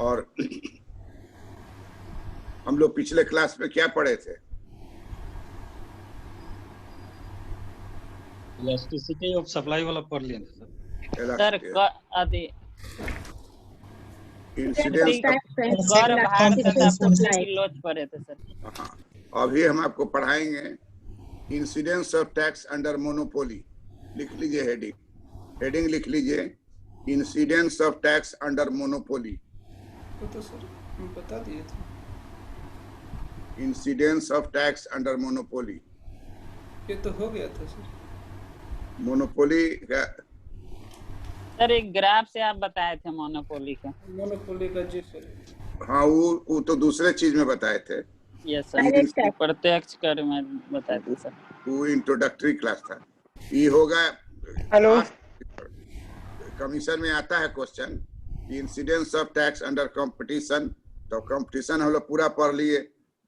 और हम लोग पिछले क्लास में क्या पढ़े थे? इलास्टिसिटी ऑफ सप्लाई वाला पढ़ लिए थे सर। अभी इंसिडेंस लोच पढ़े थे सर। हाँ, अभी हम आपको पढ़ाएंगे incidence of tax under monopoly. लिख लीजिए हेडिंग लिख लीजिए, incidence of tax under monopoly. तो सर हम बता दिए थे। Incidence of tax under monopoly, ये तो हो गया था सर। मोनोपोली का सर एक ग्राफ से आप बताए थे मोनोपोली का। मोनोपोली का जी सर। हाँ, वो तो दूसरे चीज में बताए थे। यस सर, प्रत्यक्ष कर में बताए थे सर। वो इंट्रोडक्टरी क्लास था। ये होगा, हेलो, कमीशन में आता है question, incidence of tax under competition. तो कंपटीशन हम लोग पूरा पढ़ लिए।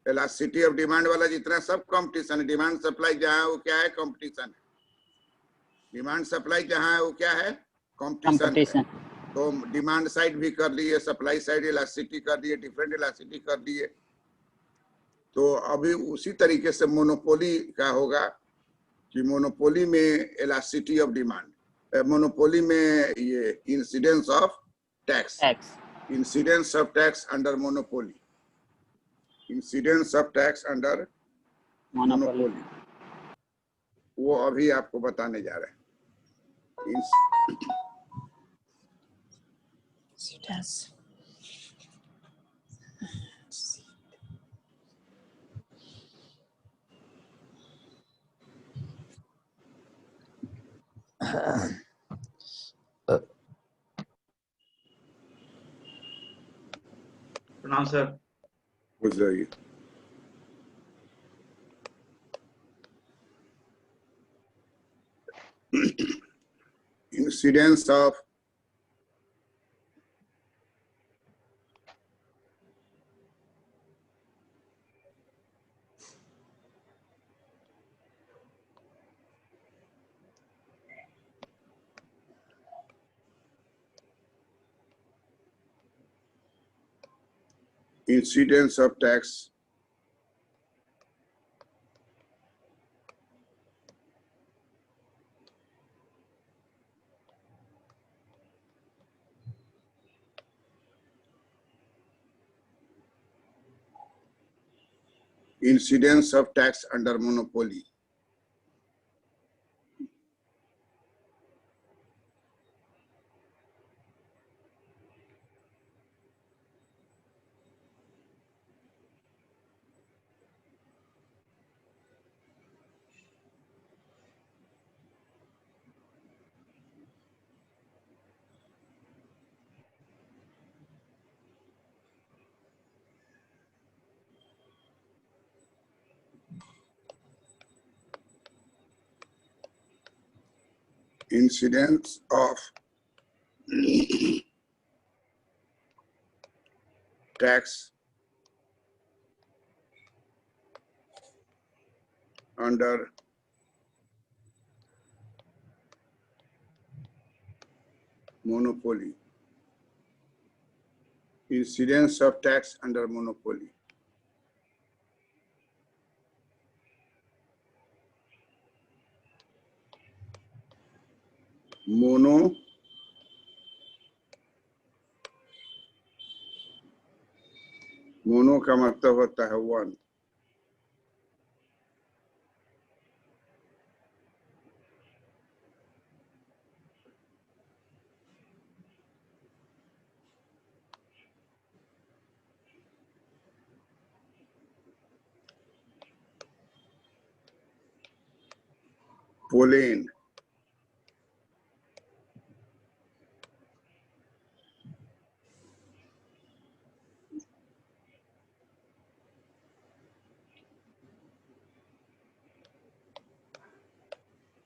इलास्टिसिटी ऑफ डिमांड वाला जितना सब कंपटीशन है। डिमांड सप्लाई जहाँ है वो क्या है? कंपटीशन है। डिमांड सप्लाई जहाँ है वो क्या है? कंपटीशन। तो डिमांड साइड भी कर लिए, सप्लाई साइड इलास्टिसिटी कर लिए, डिफरेंट इलास्टिसिटी कर लिए। तो अभी उसी तरीके से मोनोपोली का होगा कि मोनोपोली में इलास्टिसिटी ऑफ डिमांड, मोनोपोली में ये incidence of tax, incidence of tax under monopoly, incidence of tax under monopoly, वो अभी आपको बताने जा रहे हैं। प्रणाम सर। कुछ जाइए। Incidence of incidence of tax incidence of tax under monopoly. Incidence of tax under monopoly. Incidence of tax under monopoly. Mono का मतलब होता है वन। पोलेन,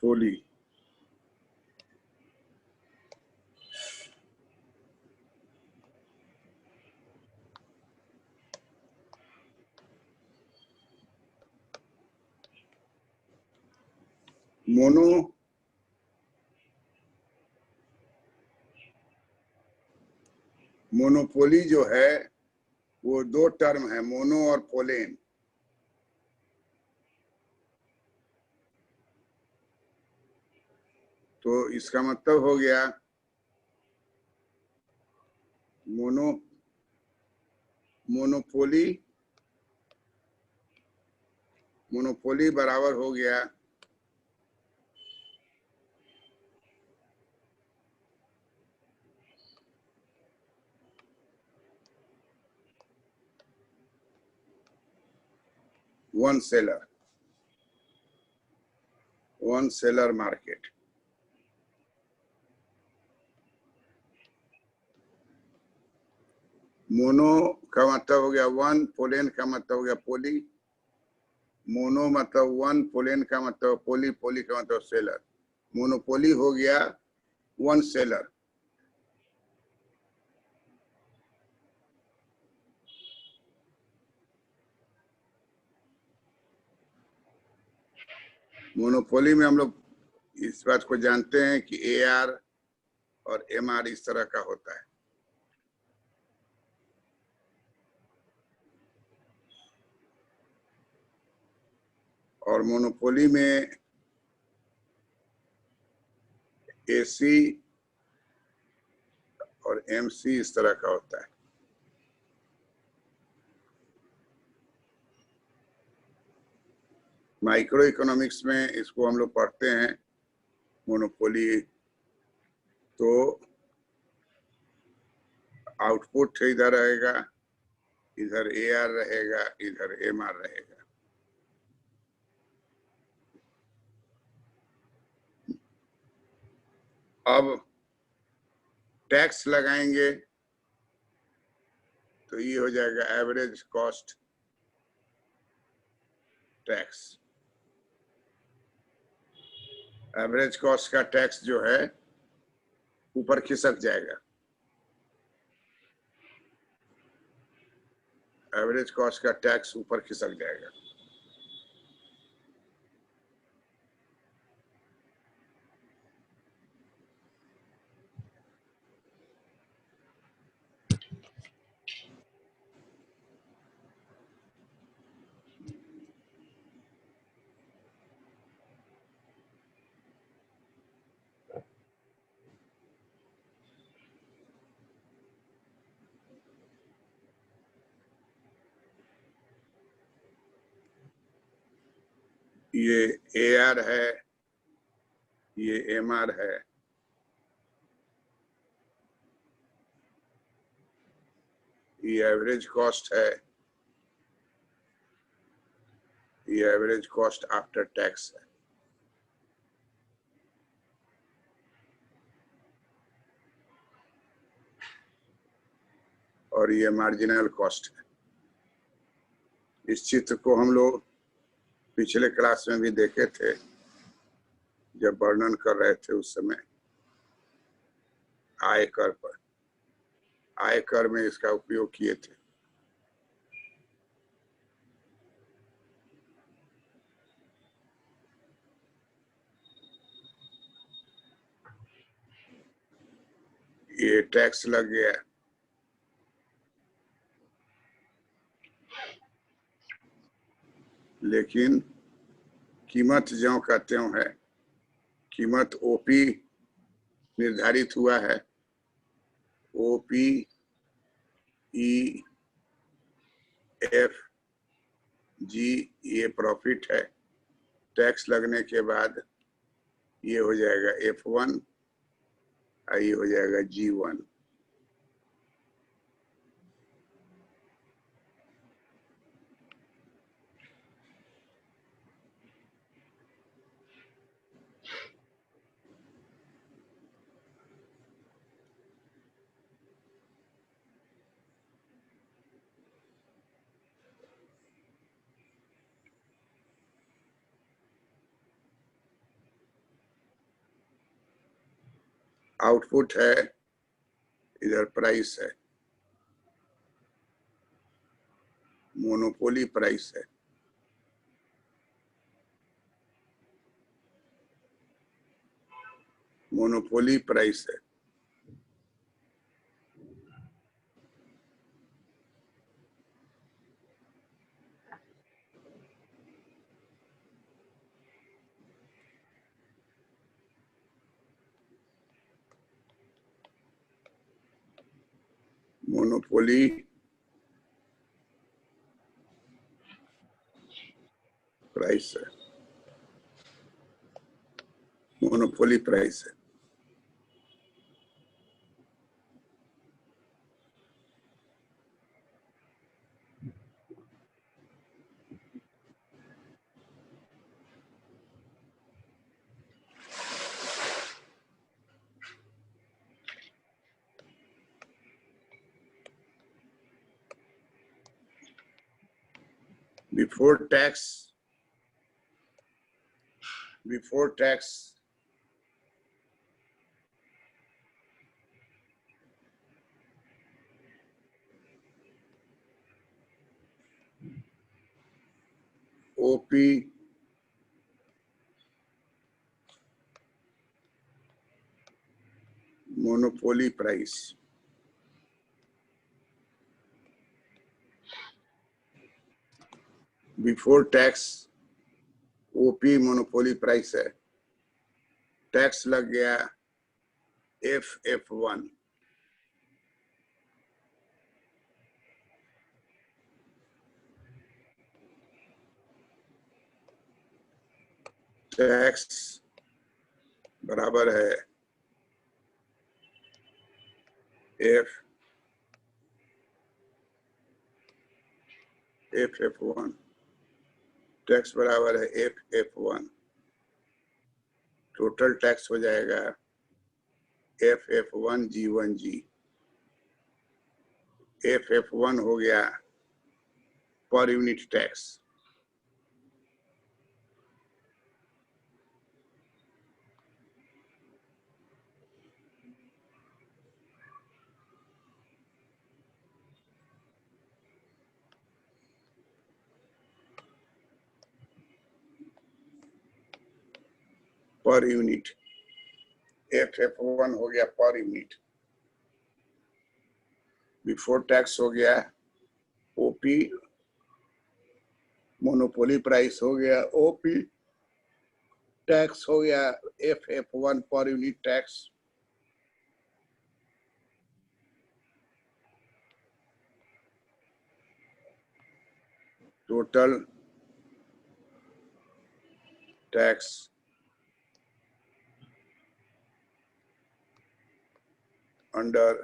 पोली, मोनो मोनोपोली जो है वो दो टर्म है, मोनो और पोलेन। तो इसका मतलब हो गया मोनोपोली बराबर हो गया वन सेलर मार्केट। मोनो का मतलब हो गया वन, पोलेन का मतलब हो गया पोली। मोनो मतलब वन, पोलेन का मतलब पोली, पोली का मतलब सेलर। मोनोपोली हो गया वन सेलर। मोनोपोली में हम लोग इस बात को जानते हैं कि AR और MR इस तरह का होता है। और मोनोपोली में AC और MC इस तरह का होता है। माइक्रो इकोनॉमिक्स में इसको हम लोग पढ़ते हैं मोनोपोली। तो आउटपुट इधर रहेगा, इधर AR रहेगा, इधर MR रहेगा। अब टैक्स लगाएंगे तो ये हो जाएगा average cost tax. Average cost का टैक्स जो है ऊपर खिसक जाएगा। एवरेज कॉस्ट का टैक्स ऊपर खिसक जाएगा। ये AR है, ये MR है। ये एवरेज कॉस्ट है, ये एवरेज कॉस्ट आफ्टर टैक्स है। और ये मार्जिनल कॉस्ट है। इस चित्र को हम लोग पिछले क्लास में भी देखे थे जब वर्णन कर रहे थे उस समय आयकर पर। आयकर में इसका उपयोग किए थे। ये टैक्स लग गया, लेकिन कीमत ज्यों का त्यों है। कीमत OP निर्धारित हुआ है। OP EFG ये प्रॉफिट है। टैक्स लगने के बाद ये हो जाएगा F1 और ये हो जाएगा G1। आउटपुट है, इधर प्राइस है, मोनोपोली प्राइस है। मोनोपोली प्राइस है। मोनोपोली प्राइस है, मोनोपोली प्राइस है। Before tax, OP monopoly price, before tax OP monopoly price है, टैक्स लग गया FF1, टैक्स बराबर है FF1, टैक्स बराबर है FF1, टोटल टैक्स हो जाएगा FF1G1G, FF1 हो गया per unit tax, per unit, FF1 हो गया पर यूनिट, बिफोर टैक्स हो गया OP मोनोपोली प्राइस हो गया OP, टैक्स हो गया FF1 per unit tax, total tax under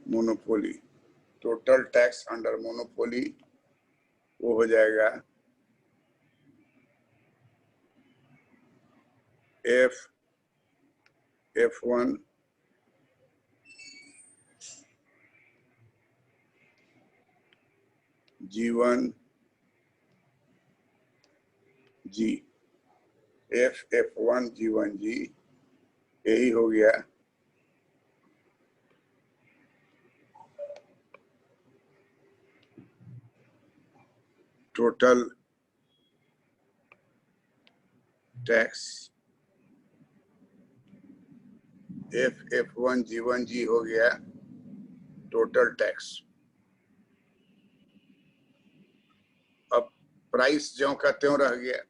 monopoly, total tax under monopoly वो हो जाएगा FF1 G1G, FF1G1G यही हो गया टोटल टैक्स, FF1G1G हो गया टोटल टैक्स। अब प्राइस ज्यों का त्यों रह गया,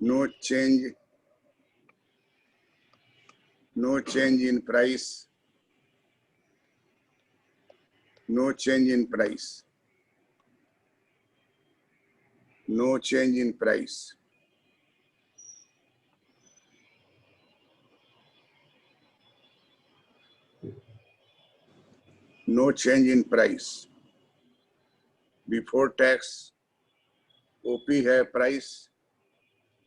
no change, no change in price, no change in price, no change in price, no change in price, before tax OP है प्राइस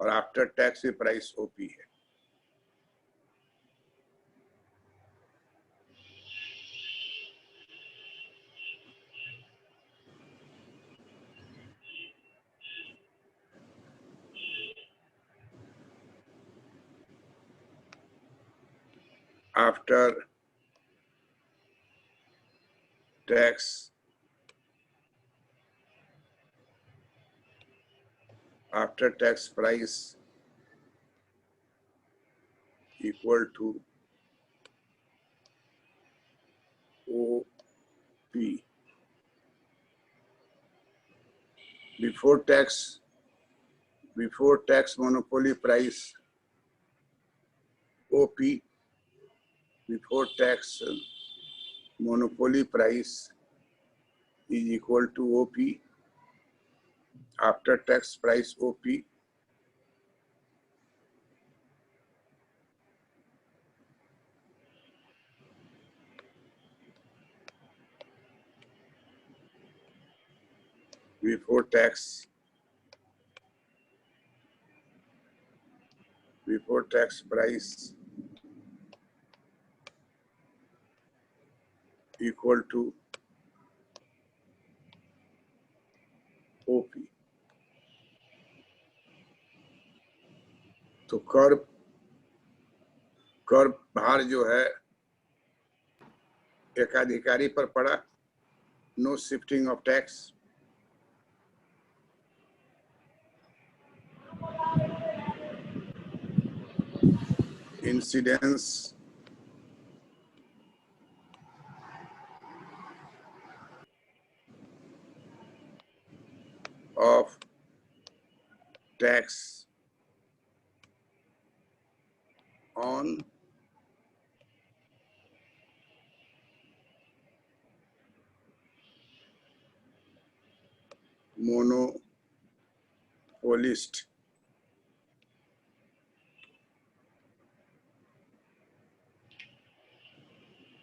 और आफ्टर टैक्स भी प्राइस OP है। After tax, after tax price equal to before tax monopoly price OP, before tax monopoly price is equal to OP, after tax price OP before tax price equal to OP। तो कर भार जो है एकाधिकारी पर पड़ा, no shifting of tax. Incidence of tax on monopolist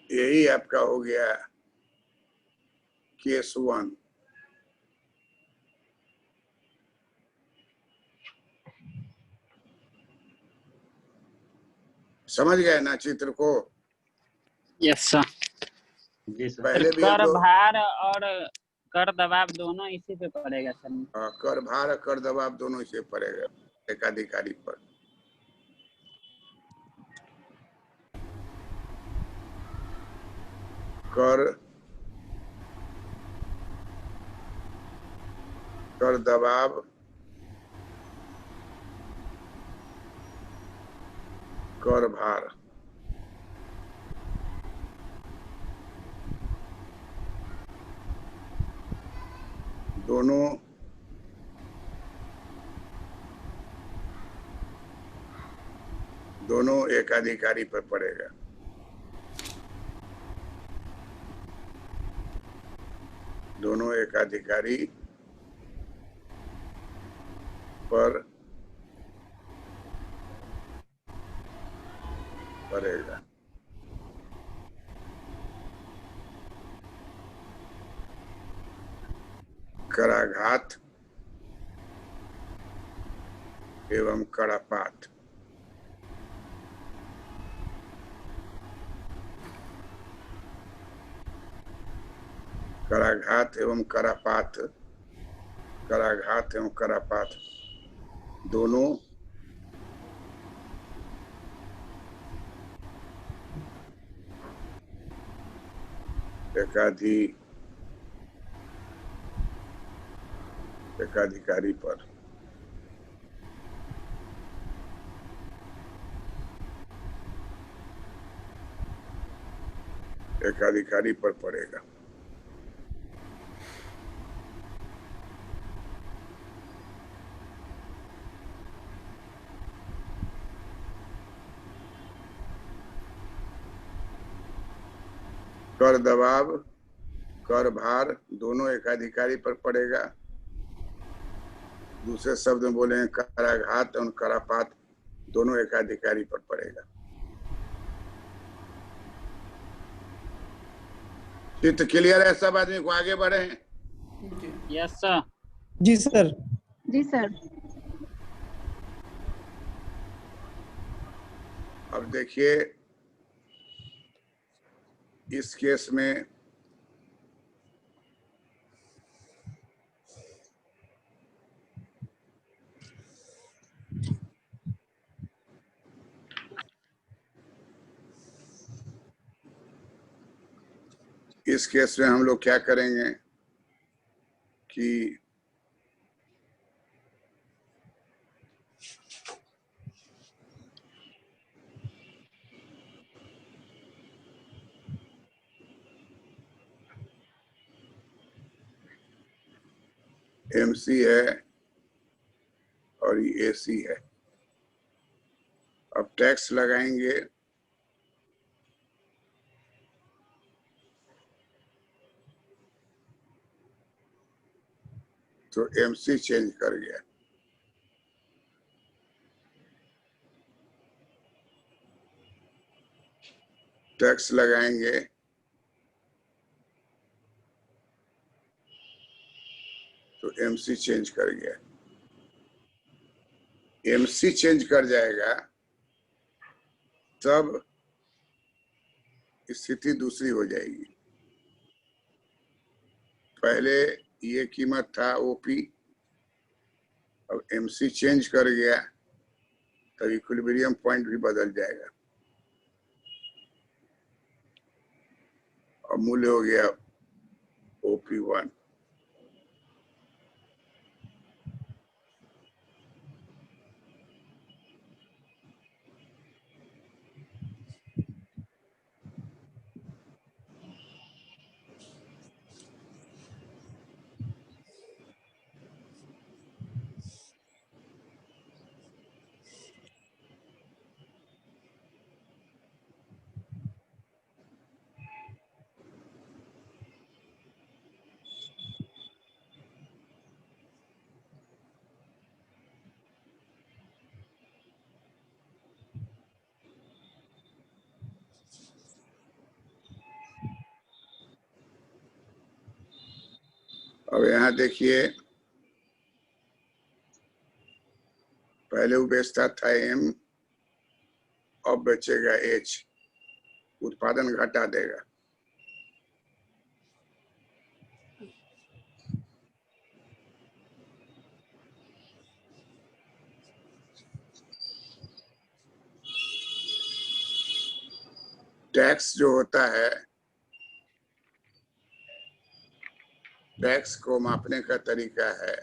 यही आपका हो गया केस 1। समझ गए ना चित्र को? Yes sir. जी सर। पहले भी कर भार और कर दबाव दोनों इसी पे पड़ेगा सर। कर भार और कर दबाव दोनों इसे पड़ेगा एकाधिकारी पर। कर दबाव कर भार दोनों एकाधिकारी पर पड़ेगा। दोनों एकाधिकारी पर पड़ेगा। कराघात एवं करापात। कराघात एवं करापात, कराघात एवं करापात दोनों एकाधिकारी पर पड़ेगा। कर दबाव कर भार दोनों एकाधिकारी पर पड़ेगा। दूसरे शब्द में बोले कराघात और करापात दोनों एकाधिकारी पर पड़ेगा। चित्र क्लियर है? सब आदमी को आगे बढ़े हैं? Yes sir. जी सर। जी सर। अब देखिए इस केस में हम लोग क्या करेंगे कि MC है और ये AC है। अब टैक्स लगाएंगे तो MC चेंज कर गया। टैक्स लगाएंगे तो MC चेंज कर गया। MC चेंज कर जाएगा तब स्थिति दूसरी हो जाएगी। पहले ये कीमत था OP, अब MC चेंज कर गया तब इक्विलिब्रियम पॉइंट भी बदल जाएगा और मूल्य हो गया OP1। अब यहाँ देखिए, पहले वो बेचता था M, अब बेचेगा H, उत्पादन घटा देगा। टैक्स जो होता है, टैक्स को मापने का तरीका है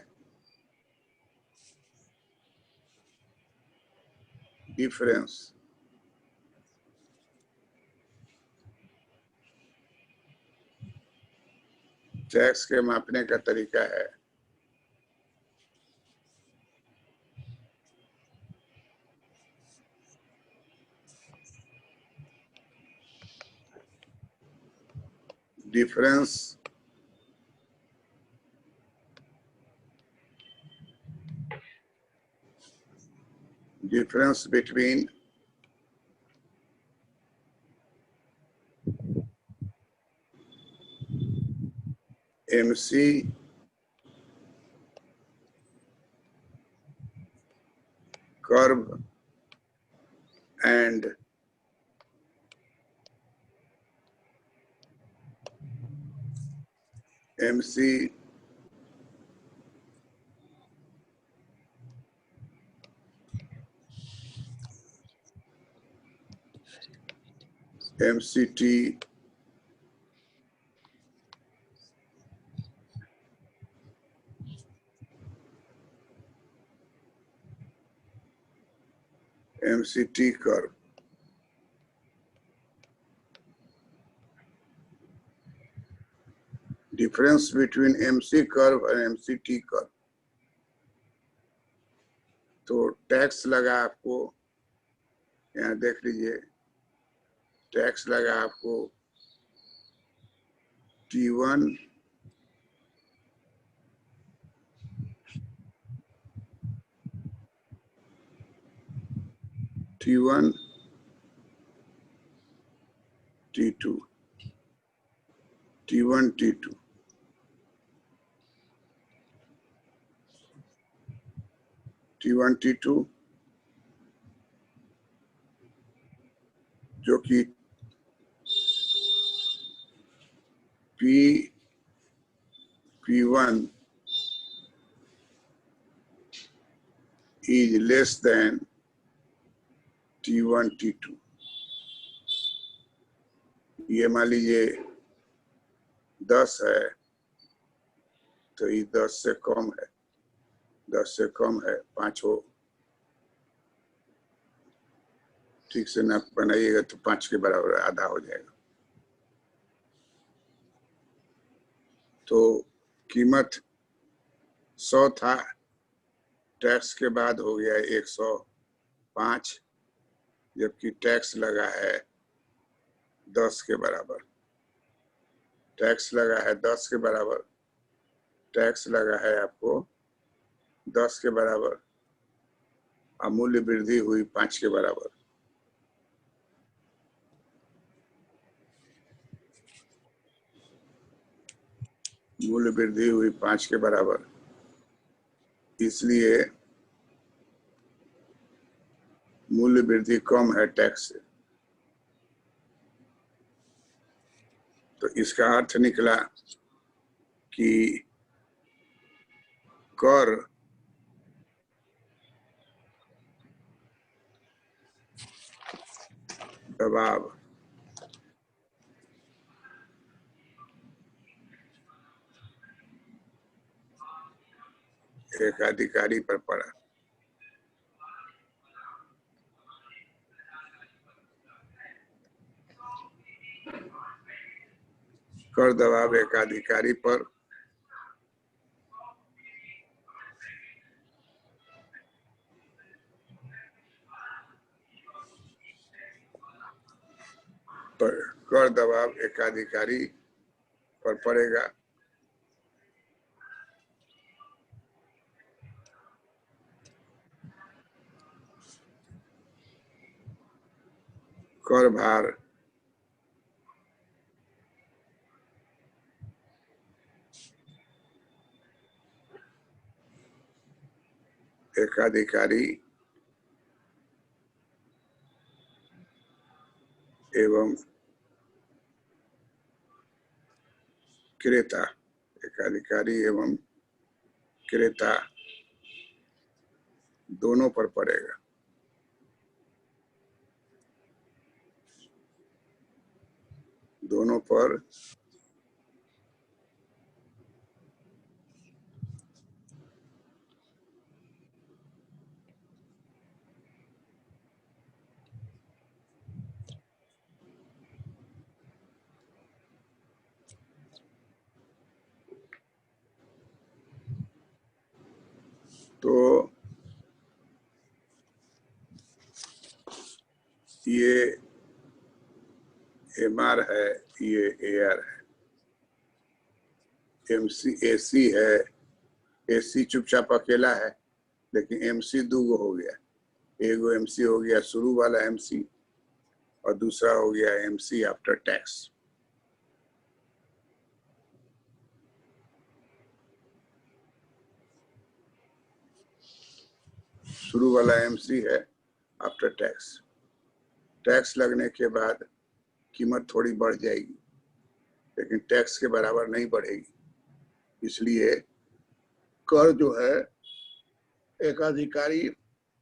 डिफरेंस। टैक्स के मापने का तरीका है difference between MC curve and MC MCT curve। Difference between MC curve और MCT कर्व। तो टैक्स लगा आपको, यहाँ देख लीजिए, टैक्स लगा आपको T1 T1 T2 T1 T2 T1 T2 जो कि P1 is less than T1 T2। ये मान लीजिए 10 है तो ये 10 से कम है, 10 से कम है, 5 हो, ठीक से ना बनाइएगा तो 5 के बराबर आधा हो जाएगा। तो कीमत 100 था, टैक्स के बाद हो गया 105, जबकि टैक्स लगा है 10 के बराबर। टैक्स लगा है 10 के बराबर, टैक्स लगा है आपको 10 के बराबर, अमूल्य वृद्धि हुई 5 के बराबर। मूल्य वृद्धि हुई 5 के बराबर, इसलिए मूल्य वृद्धि कम है टैक्स से। तो इसका अर्थ निकला कि कर दबाव एक अधिकारी पर पड़ा। कर दबाव एक अधिकारी पर कर दबाव एक अधिकारी पर पड़ेगा। कर भार एक अधिकारी एवं क्रेता, एक अधिकारी एवं क्रेता दोनों पर पड़ेगा। दोनों पर तो ये एमआर है, ये एआर है, एमसी एसी है। एसी चुपचाप अकेला है, लेकिन एमसी दूगो हो गया। एगो एमसी हो गया शुरू वाला एमसी, और दूसरा हो गया एमसी आफ्टर टैक्स। शुरू वाला एमसी है आफ्टर टैक्स। टैक्स लगने के बाद कीमत थोड़ी बढ़ जाएगी, लेकिन टैक्स के बराबर नहीं बढ़ेगी। इसलिए कर जो है एक अधिकारी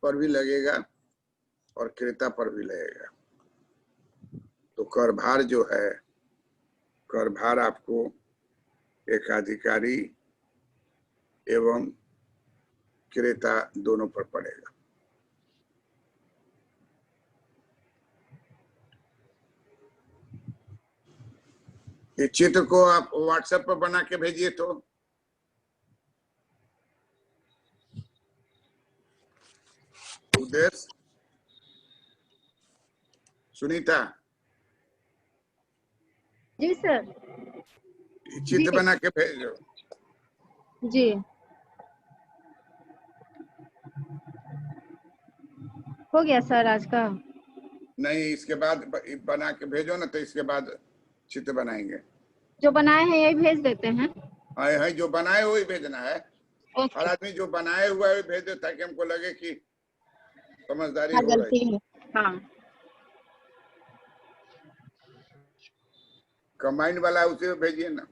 पर भी लगेगा और क्रेता पर भी लगेगा। तो कर भार जो है, कर भार आपको एक अधिकारी एवं क्रेता दोनों पर पड़ेगा। ये चित्र को आप व्हाट्सएप पर बना के भेजिए। तो उद्देश्य सुनीता, जी सर। चित्र बना के भेजो। जी हो गया सर आज का। नहीं, इसके बाद बना के भेजो ना, तो इसके बाद चित्र बनाएंगे। जो बनाए हैं यही भेज देते हैं। है जो बनाए हुए भेजना है। हर ओके। आदमी जो बनाए हुआ है भेज दे, ताकि हमको लगे कि समझदारी हाँ हो रही गलती है। हाँ कंबाइंड वाला उसे भेजिए ना।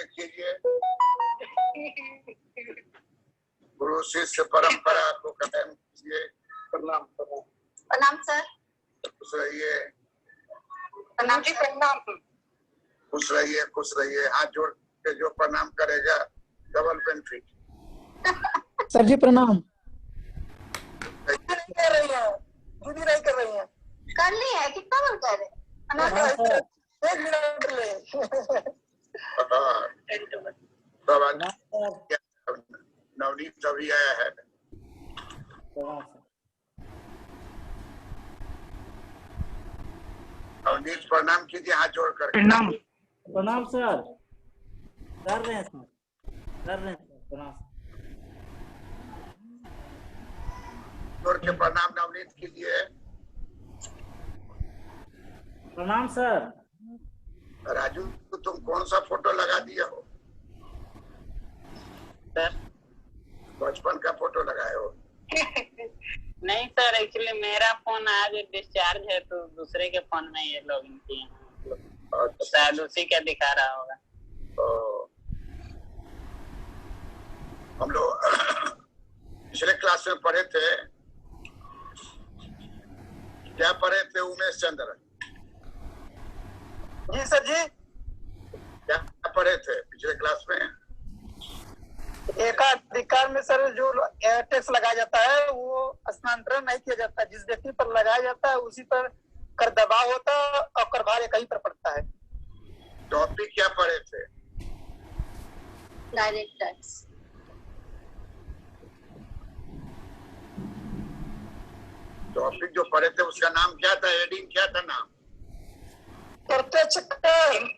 आगे कीजिए। गुरु शिष्य परंपरा को कायम कीजिए। प्रणाम प्रणाम। प्रणाम सर। खुश रहिए। प्रणाम जी। प्रणाम। खुश रहिए, खुश रहिए। हाथ जोड़ के जो प्रणाम करेगा डबल बेनिफिट। सर जी प्रणाम। नहीं कर रही है, दीदी नहीं कर रही है। कर ली है, कितना बार कर रहे हैं? 1 मिनट ले। नवनीत अभी आया है। नवनीत प्रणाम कीजिए हाथ जोड़ कर। प्रणाम प्रणाम सर। कर रहे हैं सर, कर रहे हैं सर। प्रणाम जोड़ के प्रणाम नवनीत कीजिए। प्रणाम सर। राजू तो तुम कौन सा फोटो लगा दिए हो? सर बचपन का फोटो लगाए हो? नहीं सर, एक्चुअली मेरा फोन आज डिस्चार्ज है तो दूसरे के फोन में ये लॉगिन किए हैं, तो शायद उसी का दिखा रहा होगा। तो हम लोग पिछले क्लास में पढ़े थे, क्या पढ़े थे उमेश चंद्र? जी सर जी। क्या पढ़े थे पिछले क्लास में? एकाधिकार में सर जो टैक्स लगाया जाता है वो स्थानांतरण नहीं किया जाता, जिस व्यक्ति पर लगाया जाता है उसी पर कर दबाव होता है और कर भार कहीं पर पड़ता है। टॉपिक क्या पढ़े थे? Direct tax. टॉपिक जो पढ़े थे उसका नाम क्या था? हेडिंग क्या था नाम? प्रत्यक्ष कर।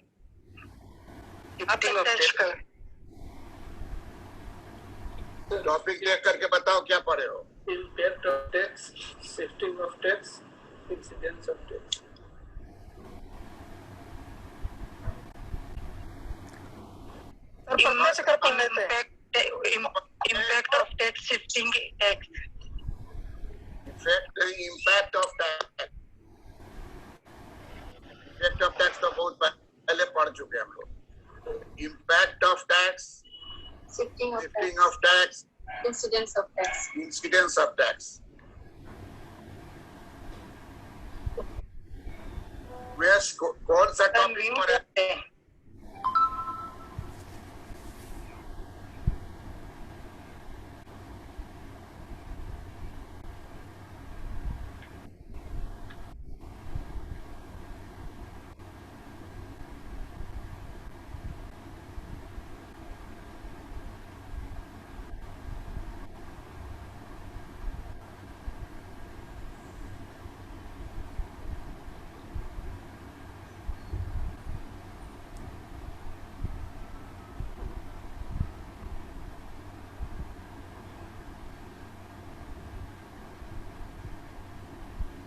टॉपिक देख करके बताओ क्या पढ़े हो? Impact of tax, shifting of tax, incidence of tax. Sir पढ़ने से कर पढ़ लेते हैं। Impact of tax, shifting tax. Impact of tax. Impact of tax तो बहुत पहले पढ़ चुके हम लोग। Impact of tax, Shifting of shifting tax, of tax, incidence of tax. Incidence of tax. कौन सा टॉपिक पढ़े?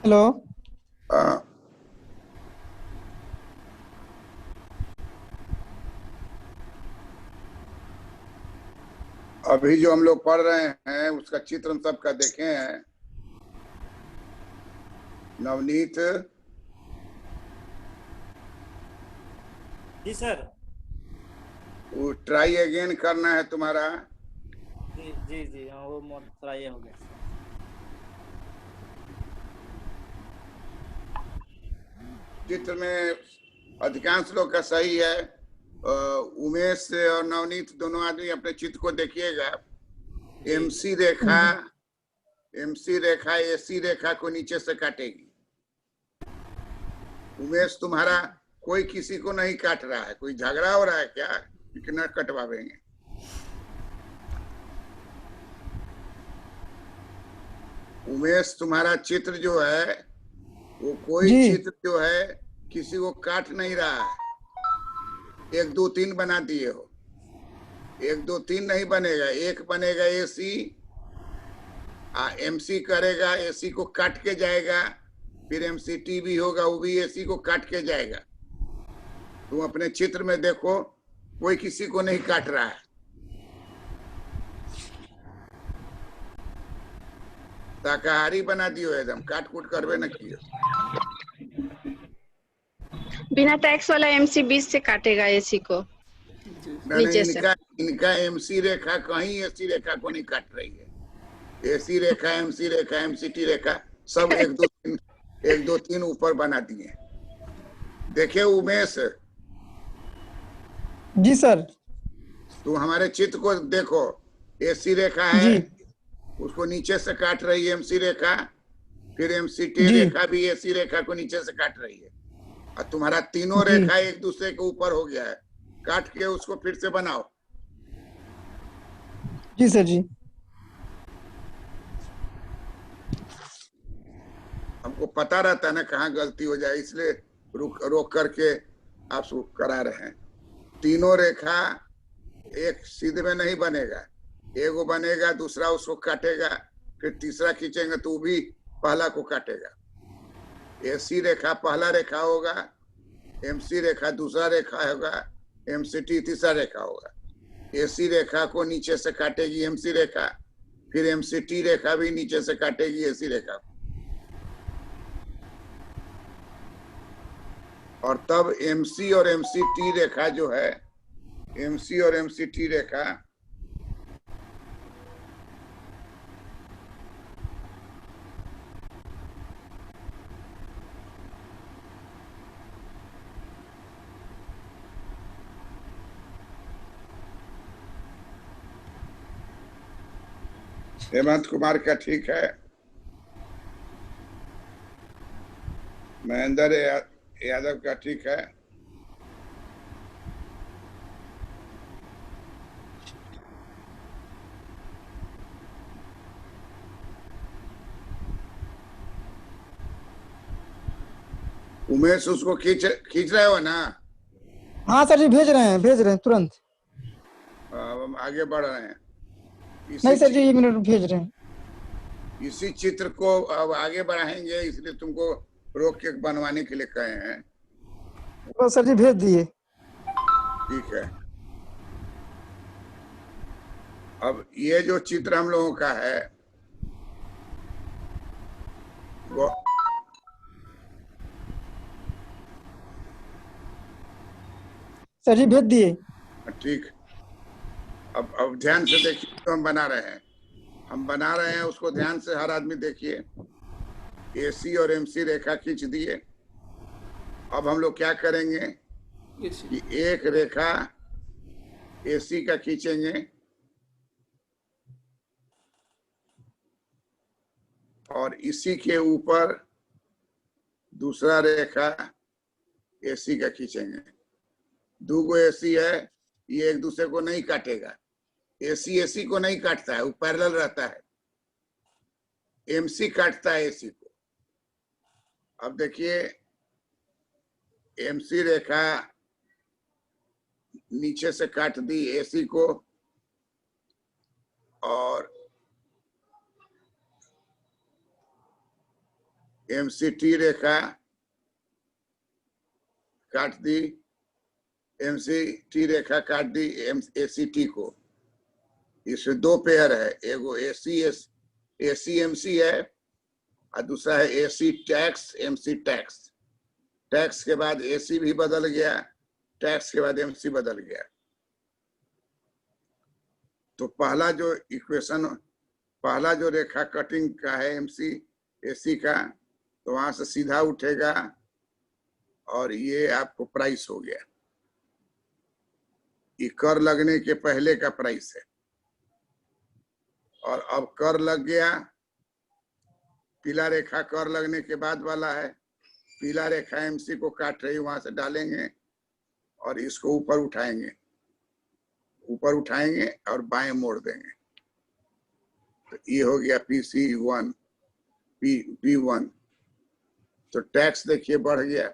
हेलो। अभी जो हम लोग पढ़ रहे हैं उसका चित्र हम सबका देखे हैं। नवनीत जी सर। वो ट्राई अगेन करना है तुम्हारा। जी जी जी हाँ, वो थोड़ा ये हो गया। चित्र में अधिकांश लोग का सही है। उमेश और नवनीत दोनों आदमी अपने चित्र को देखिएगा। एमसी रेखा एसी रेखा को नीचे से काटेगी। उमेश तुम्हारा कोई किसी को नहीं काट रहा है। कोई झगड़ा हो रहा है क्या? कितना कटवावेंगे? उमेश तुम्हारा चित्र जो है वो कोई चित्र जो है किसी को काट नहीं रहा है। 1 2 3 बना दिए हो। 1 2 3 नहीं बनेगा। एक बनेगा एसी, एमसी करेगा, एसी को काट के जाएगा। फिर एमसीटी भी होगा, वो भी एसी को काट के जाएगा। तुम अपने चित्र में देखो, कोई किसी को नहीं काट रहा है। शाकाहारी बना दियो एकदम, काट कूट करवे न कियो। बिना टैक्स वाला एमसी 20 से काटेगा एसी को। नहीं नीचे से। इनका इनका एमसी रेखा कहीं एसी रेखा को नहीं काट रही है। एसी रेखा, एमसी रेखा, एमसीटी रेखा सब 1 2 3 ऊपर बना दिए। देखिए उमेश, जी सर। तू हमारे चित्र को देखो, एसी रेखा है, जी उसको नीचे से काट रही है एमसी रेखा, फिर एमसीटी जी रेखा भी एसी रेखा को नीचे से काट रही है, और तुम्हारा तीनों जी रेखा एक दूसरे के ऊपर हो गया है। काट के उसको फिर से बनाओ। जी सर जी। हमको पता रहता है ना कहाँ गलती हो जाए, इसलिए रोक करके आप करा रहे हैं। तीनों रेखा एक सीधे में नहीं बनेगा, एगो बनेगा, दूसरा उसको काटेगा, फिर तीसरा खींचेंगे तो भी पहला को काटेगा। एसी रेखा पहला रेखा होगा, एमसी रेखा दूसरा रेखा होगा, एमसीटी तीसरा रेखा होगा। एसी रेखा को नीचे से काटेगी एमसी रेखा, फिर एमसीटी रेखा भी नीचे से काटेगी एसी रेखा को, और तब एमसी और एमसीटी रेखा जो है, एमसी और एमसीटी रेखा हेमंत कुमार का ठीक है, महेंद्र यादव का ठीक है, उमेश उसको खींच रहे हो ना? हाँ सर जी, भेज रहे हैं तुरंत। अब हम आगे बढ़ रहे हैं। नहीं सर जी, 1 मिनट में भेज रहे हैं। इसी चित्र को अब आगे बढ़ाएंगे, इसलिए तुमको रोक के बनवाने के लिए कहे हैं। बस सर जी भेज दिए। ठीक है। अब ये जो चित्र हम लोगों का है वो सर जी भेज दिए। ठीक। अब ध्यान से देखिए जो हम बना रहे हैं, उसको ध्यान से हर आदमी देखिए। एसी और एमसी रेखा खींच दिए। अब हम लोग क्या करेंगे कि एक रेखा एसी का खींचेंगे और इसी के ऊपर दूसरा रेखा एसी का खींचेंगे। दो एसी है, ये एक दूसरे को नहीं काटेगा, एसी एसी को नहीं काटता है, वो पैरेलल रहता है। एमसी काटता है एसी को। अब देखिए एमसी रेखा नीचे से काट दी एसी को, और एमसीटी रेखा काट दी, एमसीटी रेखा काट दी एसीटी को। इसमें 2 पेयर है, एगो एसी एमसी है और दूसरा है AC tax MC tax. Tax के बाद एसी भी बदल गया, टैक्स के बाद एमसी बदल गया। तो पहला जो इक्वेशन, पहला जो रेखा कटिंग का है एमसी एसी का, तो वहां से सीधा उठेगा और ये आपको प्राइस हो गया। ये कर लगने के पहले का प्राइस है, और अब कर लग गया। पीला रेखा कर लगने के बाद वाला है। पीला रेखा एमसी को काट रही, वहां से डालेंगे और इसको ऊपर उठाएंगे और बाएं मोड़ देंगे। तो ये हो गया PC1 P1। तो टैक्स देखिए बढ़ गया,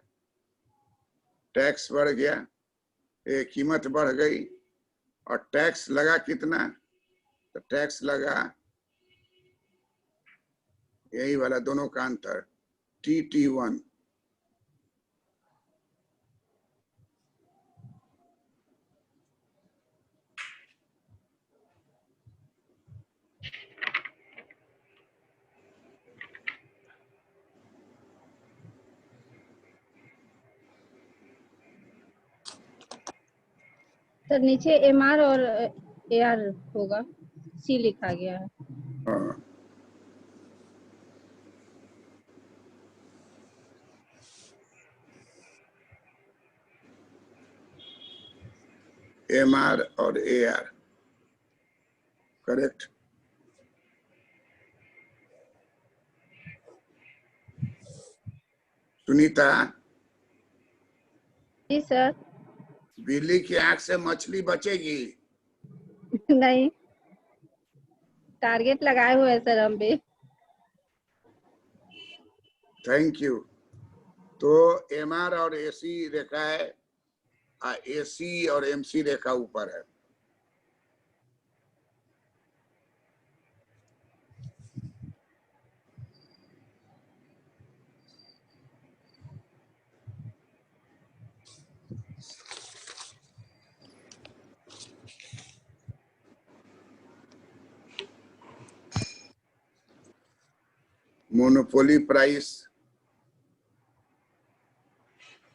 टैक्स बढ़ गया, कीमत बढ़ गई। और टैक्स लगा कितना? तो टैक्स लगा यही वाला, दोनों का अंतर TT1। सर नीचे MR और AR होगा, C लिखा गया है। हाँ, MR और AR, करेक्ट। सुनीता, जी सर। बिल्ली की आंख से मछली बचेगी? नहीं, टारगेट लगाए हुए हैं सर हम भी। Thank you. तो MR और AC रेखा है, AC और MC रेखा ऊपर है। मोनोपोली प्राइस,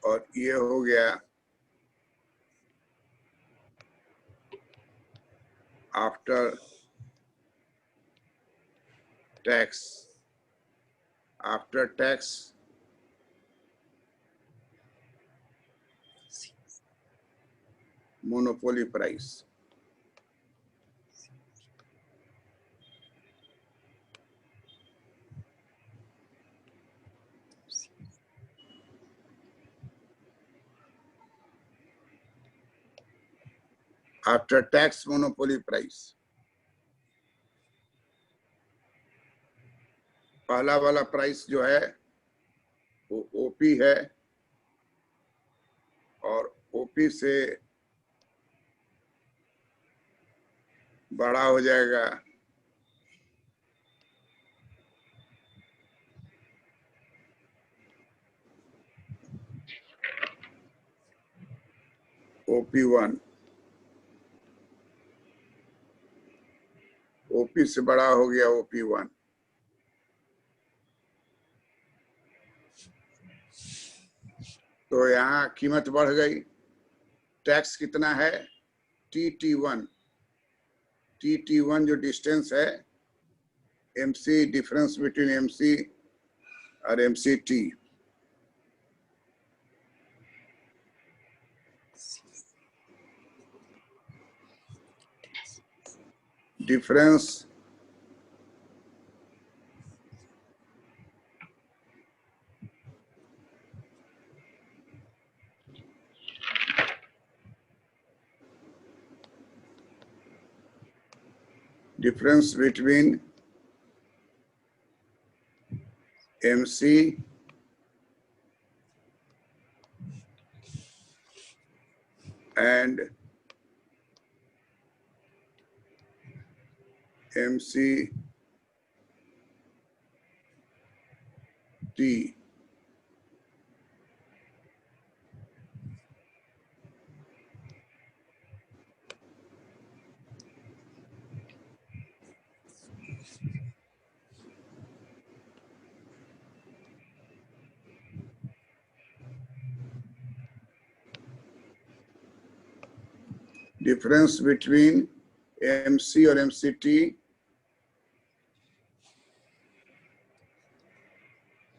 और ये हो गया after tax. After tax monopoly price. After tax monopoly price. पहला वाला प्राइस जो है वो ओपी है, और ओपी से बड़ा हो जाएगा OP1। ओपी से बड़ा हो गया OP1। तो यहाँ कीमत बढ़ गई। टैक्स कितना है? TT1। TT1 जो डिस्टेंस है, MC, डिफरेंस बिटवीन MC और MCT। Difference difference between MC and MCT difference between MC और MCT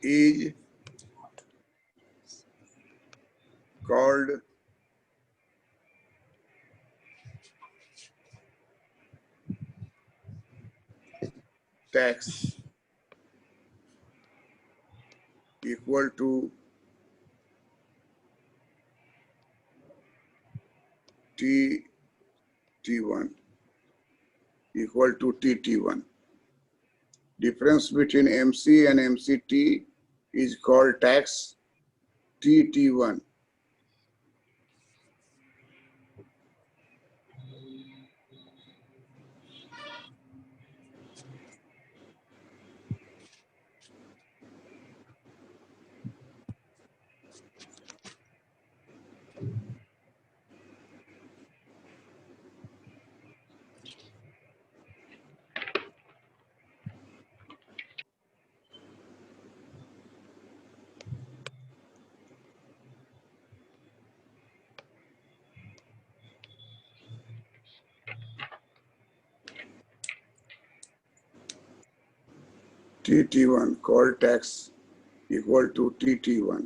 is called tax, equal to TT1, equal to TT1. Difference between MC and MCT is called tax, TT1. TT1 call tax equal to TT1।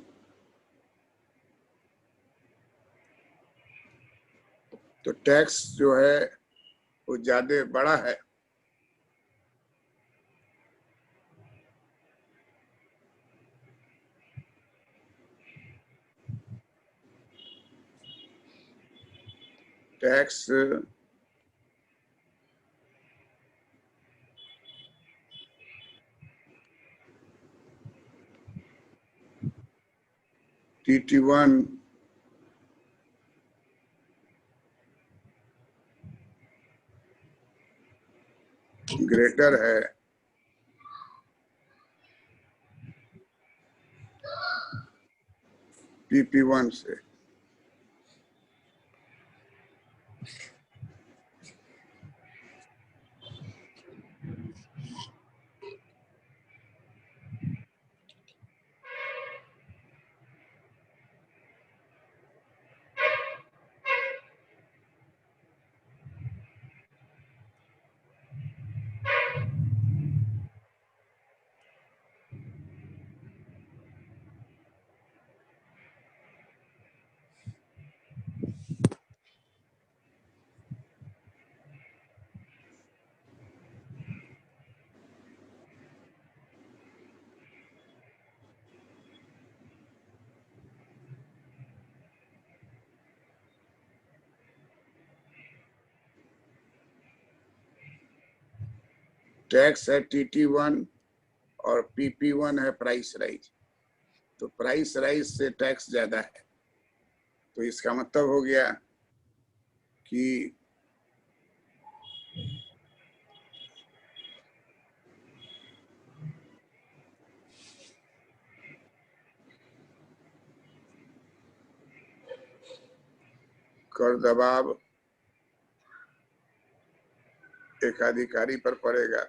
तो tax जो है वो ज्यादा बड़ा है, tax TT1 greater है PP1 से। टैक्स है TT1 और PP1 है प्राइस राइज। तो प्राइस राइज से टैक्स ज्यादा है, तो इसका मतलब हो गया कि कर दबाव एकाधिकारी पर पड़ेगा।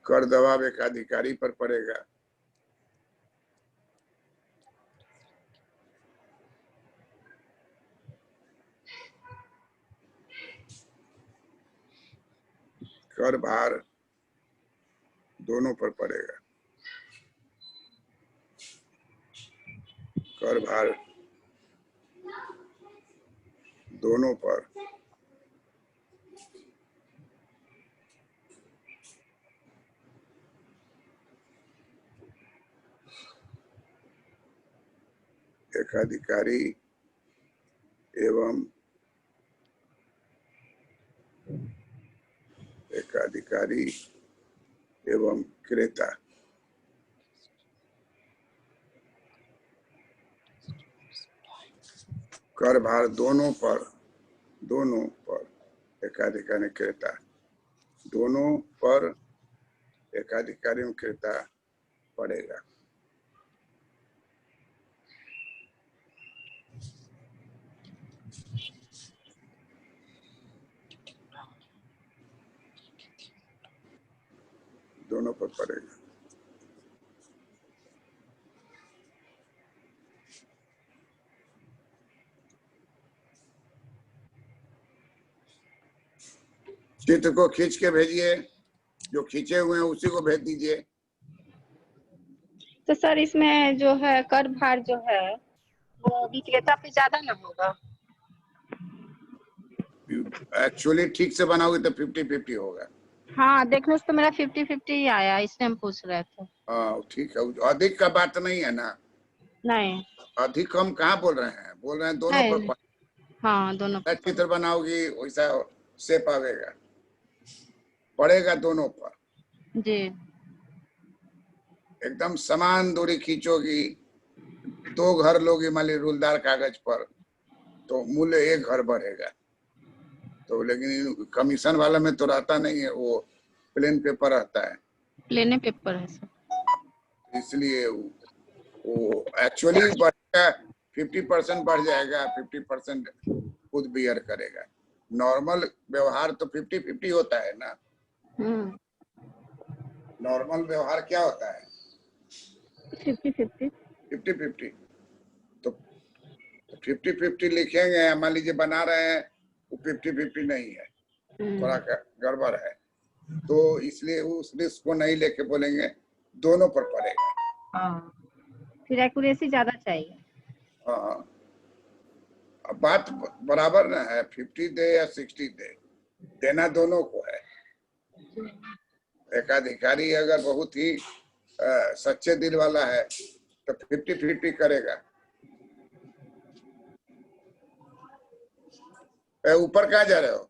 कर दबाव एकाधिकारी पर पड़ेगा। कर भार दोनों पर पड़ेगा। कर भार दोनों पर एकाधिकारी एवं क्रेता। कर भार दोनों पर एकाधिकारी क्रेता, दोनों पर एकाधिकारी एवं क्रेता पड़ेगा। दोनों पर पड़ेगा। चित्र को खींच के भेजिए, जो खींचे हुए हैं उसी को भेज दीजिए। तो सर इसमें जो है कर भार जो है वो विक्रेता पे ज्यादा ना होगा? एक्चुअली ठीक से बनाओगे तो 50-50 होगा। हाँ, देखने से तो मेरा 50-50 ही आया, इसलिए हम पूछ रहे थे। हाँ ठीक है, अधिक का बात नहीं है ना। नहीं, अधिक हम कहाँ बोल रहे हैं, बोल रहे हैं दोनों नहीं, पर। हाँ दोनों पर। चित्र बनाओगी वैसा शेप आवेगा, पड़ेगा दोनों पर। जी। एकदम समान दूरी खींचोगी, 2 घर लोगी मान ली रूलदार कागज पर, तो मूल्य 1 घर बढ़ेगा। तो लेकिन कमीशन वाला में तो रहता नहीं है, वो प्लेन पेपर रहता है। प्लेन पेपर है सर। इसलिए वो एक्चुअली बढ़ेगा, 50% बढ़ जाएगा, 50% खुद बियर करेगा। नॉर्मल व्यवहार तो 50-50 होता है ना। नॉर्मल व्यवहार क्या होता है? 50-50। 50-50। तो 50-50 लिखेंगे, मान लीजिए बना रहे हैं, वो 50-50 नहीं है, थोड़ा गड़बड़ है, तो इसलिए उस रिस्क को नहीं लेके बोलेंगे, दोनों पर पड़ेगा। हाँ, फिर एक्यूरेसी ज्यादा चाहिए। हाँ, अब बात बराबर ना है, 50 दे या 60 दे, देना दोनों को है। एकाधिकारी अगर बहुत ही सच्चे दिल वाला है तो 50-50 करेगा। ऊपर कहाँ जा रहे हो?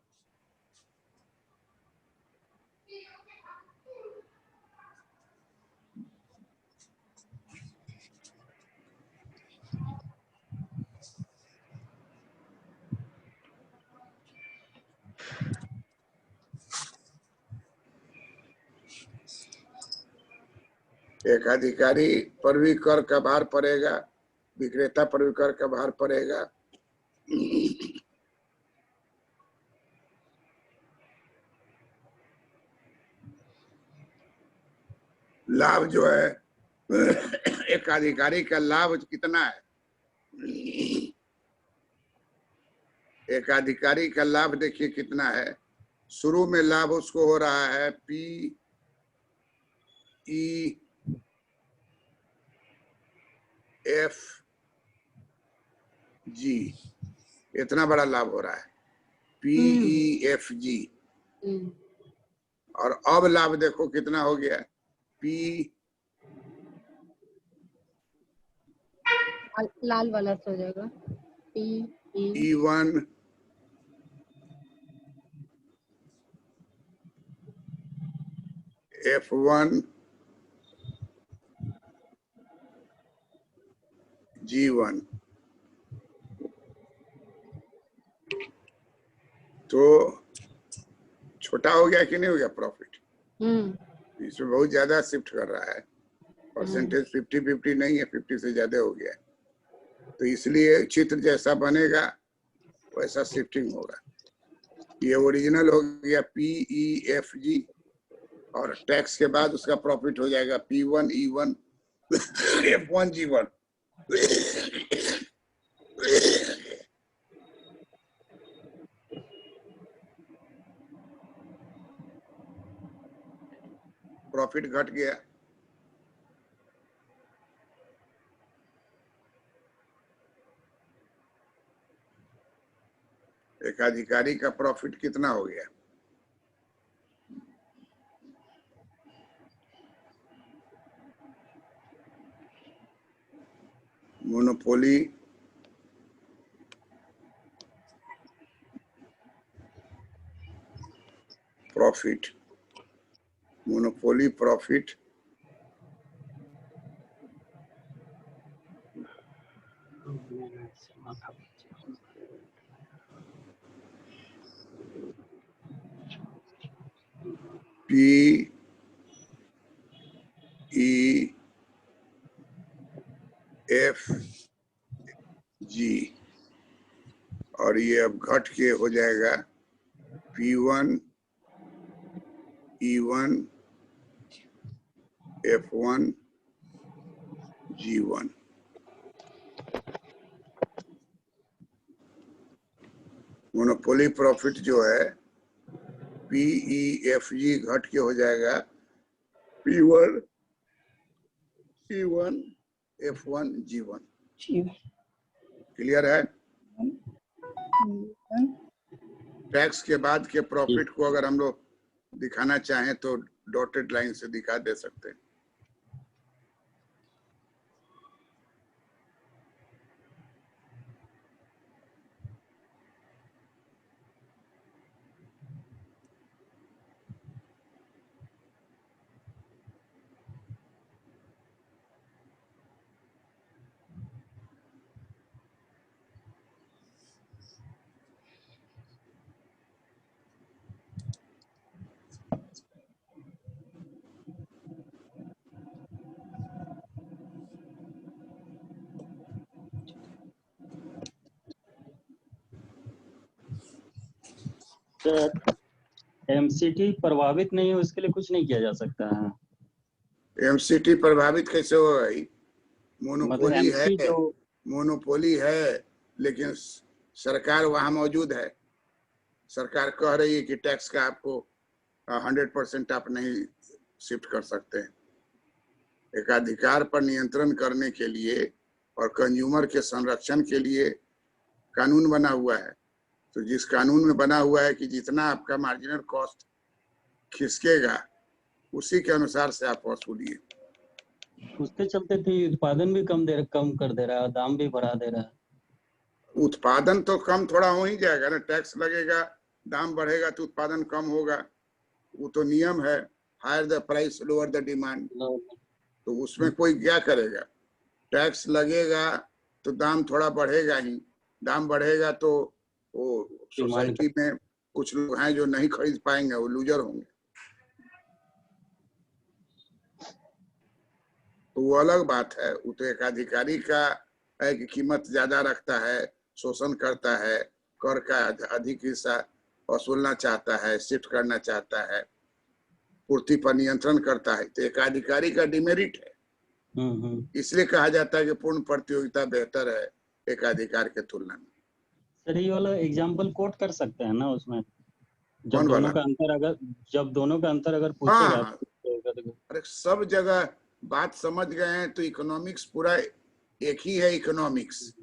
एकाधिकारी पर भी कर का भार पड़ेगा, विक्रेता पर भी कर का भार पड़ेगा। लाभ जो है, एकाधिकारी का लाभ कितना है? एकाधिकारी का लाभ देखिए कितना है। शुरू में लाभ उसको हो रहा है PEG, इतना बड़ा लाभ हो रहा है, PEFG। और अब लाभ देखो कितना हो गया, लाल वाला हो जाएगा, E1, F1, G1। तो छोटा हो गया कि नहीं हो गया प्रॉफिट? इसमें बहुत ज्यादा शिफ्ट कर रहा है, परसेंटेज 50-50 नहीं है, 50 से ज्यादा हो गया। तो इसलिए चित्र जैसा बनेगा वैसा शिफ्टिंग होगा। ये ओरिजिनल हो गया PEFG, और टैक्स के बाद उसका प्रॉफिट हो जाएगा P1 E1 F1 G1। Profit घट गया। एकाधिकारी का प्रॉफिट कितना हो गया? Monopoly profit, monopoly profit PEFG, और ये अब घट के हो जाएगा P1 E1 F1 G1। Monopoly profit जो है PEFG घट के हो जाएगा P1 E1 F1 G1। Clear है? टैक्स के बाद के प्रॉफिट को अगर हम लोग दिखाना चाहें तो डॉटेड लाइन से दिखा दे सकते हैं। सर एमसीटी प्रभावित नहीं हो उसके लिए कुछ नहीं किया जा सकता है? एमसीटी प्रभावित कैसे होगा? मतलब मोनोपोली है, एमसी जो मोनोपोली है, लेकिन सरकार वहां मौजूद है। सरकार कह रही है कि टैक्स का आपको 100% आप नहीं शिफ्ट कर सकते हैं। एकाधिकार पर नियंत्रण करने के लिए और कंज्यूमर के संरक्षण के लिए कानून बना हुआ है। तो जिस कानून में बना हुआ है कि जितना आपका मार्जिनल कॉस्ट खिसकेगा उसी के अनुसार से आप वसूलिए। उसके चलते तो ये उत्पादन भी कम कर दे रहा है, दाम भी बढ़ा दे रहा है। उत्पादन तो कम थोड़ा हो ही जाएगा ना, टैक्स लगेगा, दाम बढ़ेगा तो उत्पादन कम होगा। वो तो नियम है, higher the price lower the demand. तो उसमें कोई क्या करेगा? टैक्स लगेगा तो दाम थोड़ा बढ़ेगा ही, दाम बढ़ेगा तो वो सोसाइटी में कुछ लोग हैं जो नहीं खरीद पाएंगे, वो लूजर होंगे। तो वो अलग बात है। वो तो एक अधिकारी का है कि कीमत ज्यादा रखता है, शोषण करता है, कर का अधिक हिस्सा वसूलना चाहता है, शिफ्ट करना चाहता है, पूर्ति पर नियंत्रण करता है। तो एक अधिकारी का डिमेरिट है। इसलिए कहा जाता है कि पूर्ण प्रतियोगिता बेहतर है एक अधिकार के तुलना में। सर ये वाला एग्जांपल कोट कर सकते हैं ना उसमें, कौन वाला? जब दोनों का अंतर अगर पूछेगा। हाँ, अरे सब जगह बात समझ गए हैं। तो इकोनॉमिक्स पूरा एक ही है। इकोनॉमिक्स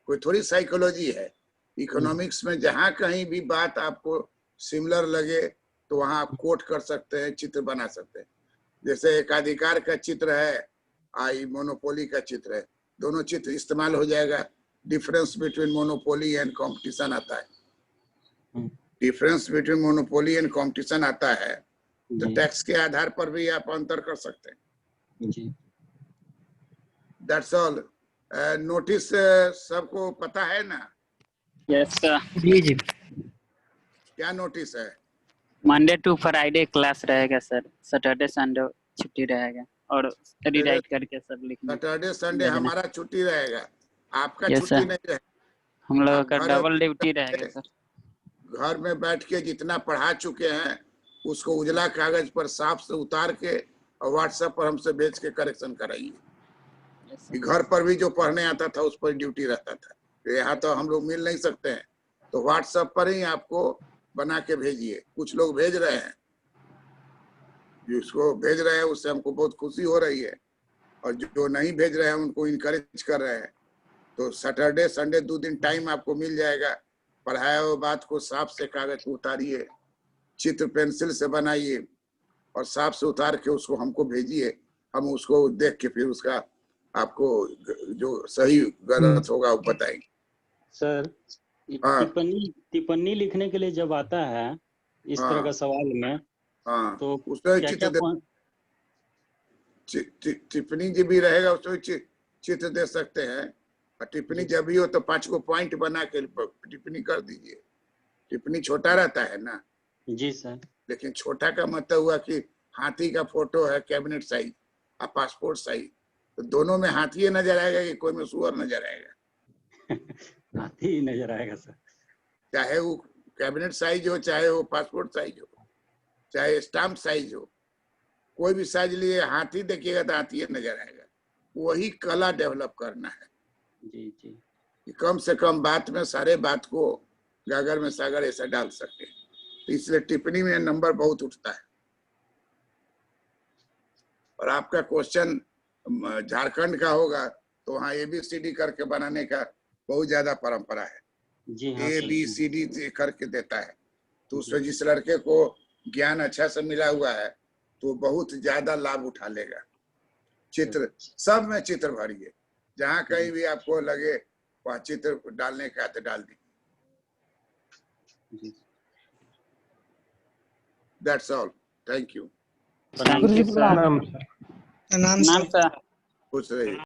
कोई थोड़ी साइकोलॉजी है। इकोनॉमिक्स में जहां कहीं भी बात आपको सिमिलर लगे तो वहां आप कोट कर सकते हैं, चित्र बना सकते हैं। जैसे एकाधिकार का चित्र है, आई मोनोपोली का चित्र है, दोनों चित्र इस्तेमाल हो जाएगा। Difference between monopoly and competition आता है। Difference between monopoly and competition आता है तो टैक्स के आधार पर भी आप अंतर कर सकते हैं। जी। That's all. नोटिस सबको पता है ना? Yes sir. जी जी। क्या नोटिस है? मंडे टू फ्राइडे क्लास रहेगा सर, सैटरडे संडे छुट्टी रहेगा और रीराइट करके सब लिखना। सैटरडे संडे हमारा छुट्टी रहेगा, आपका Yes, छुट्टी sir. नहीं रहेगा। हम लोगों आप का घर डबल में ड्यूटी बैठ रहेगा के- सर। घर में बैठ के जितना पढ़ा चुके हैं उसको उजला कागज पर साफ से उतार के और व्हाट्सएप पर हमसे भेज के करेक्शन कराइए। Yes, sir. कि घर पर भी जो पढ़ने आता था उस पर ड्यूटी रहता था। तो यहाँ तो हम लोग मिल नहीं सकते हैं, तो व्हाट्सएप पर ही आपको बना के भेजिए। कुछ लोग भेज रहे हैं, जिसको भेज रहे हैं उससे हमको बहुत खुशी हो रही है, और जो नहीं भेज रहे हैं उनको इनकरेज कर रहे हैं। तो सैटरडे संडे 2 दिन टाइम आपको मिल जाएगा। पढ़ाया हुआ बात को साफ से कागज पर उतारिए, चित्र पेंसिल से बनाइए और साफ से उतार के उसको हमको भेजिए। हम उसको देख के फिर उसका आपको जो सही गलत होगा वो बताएंगे। सर हाँ। टिप्पणी लिखने के लिए जब आता है इस तरह का सवाल में, हाँ, तो उसमें क्या टिप्पणी जब भी रहेगा उसमें चित्र दे सकते हैं। और टिप्पणी जब भी हो तो 5 को पॉइंट बना के टिप्पणी कर दीजिए। टिप्पणी छोटा रहता है ना? जी सर। लेकिन छोटा का मतलब हुआ कि हाथी का फोटो है कैबिनेट साइज और पासपोर्ट साइज, तो दोनों में हाथी नजर आएगा कि कोई में सुअर नजर आएगा? हाथी नजर आएगा सर। चाहे वो कैबिनेट साइज हो, चाहे वो पासपोर्ट साइज हो, चाहे स्टाम्प साइज हो, कोई भी साइज लिए हाथी देखिएगा तो हाथी नजर आएगा। वही कला डेवलप करना है। जी जी। कि कम से कम बात में सारे बात को गागर में सागर ऐसा डाल सके। तो इसलिए टिप्पणी में नंबर बहुत उठता है। और आपका क्वेश्चन झारखंड का होगा तो वहाँ ABCD करके बनाने का बहुत ज्यादा परंपरा है। जी हाँ, ABCD करके देता है। तो उसमें जिस लड़के को ज्ञान अच्छा से मिला हुआ है तो बहुत ज्यादा लाभ उठा लेगा। चित्र सब में चित्र भरिए, जहाँ कहीं भी आपको लगे वहाँ चित्र डालने का तो डाल दीजिए। That's all. Thank you. Thank you sir. प्रणाम सर। सर। खुश रहिए।